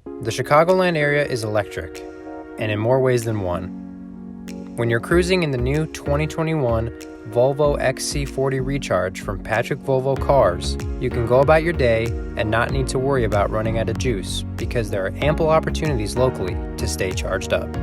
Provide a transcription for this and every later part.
The Chicagoland area is electric, and in more ways than one. When you're cruising in the new 2021 Volvo XC40 Recharge from Patrick Volvo Cars, you can go about your day and not need to worry about running out of juice because there are ample opportunities locally to stay charged up.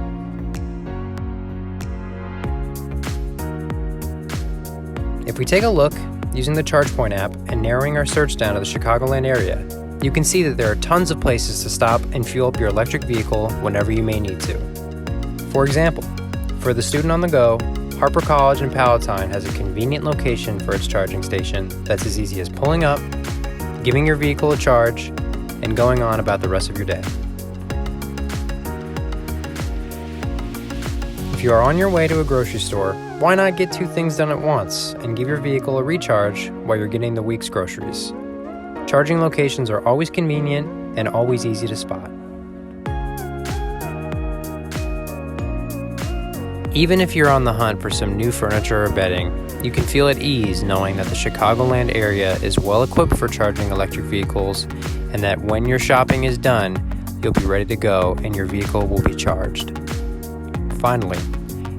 If we take a look using the Chargepoint app and narrowing our search down to the Chicagoland area, you can see that there are tons of places to stop and fuel up your electric vehicle whenever you may need to. For example, for the student on the go, Harper College in Palatine has a convenient location for its charging station that's as easy as pulling up, giving your vehicle a charge, and going on about the rest of your day. If you are on your way to a grocery store, why not get two things done at once and give your vehicle a recharge while you're getting the week's groceries? Charging locations are always convenient and always easy to spot. Even if you're on the hunt for some new furniture or bedding, you can feel at ease knowing that the Chicagoland area is well equipped for charging electric vehicles and that when your shopping is done, you'll be ready to go and your vehicle will be charged. Finally,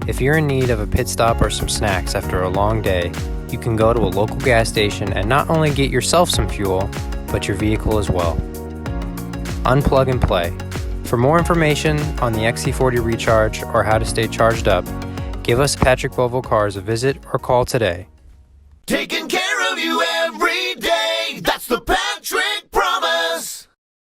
if you're in need of a pit stop or some snacks after a long day, you can go to a local gas station and not only get yourself some fuel, but your vehicle as well. Unplug and play. For more information on the XC40 Recharge or how to stay charged up, give us Patrick Volvo Cars a visit or call today. Take it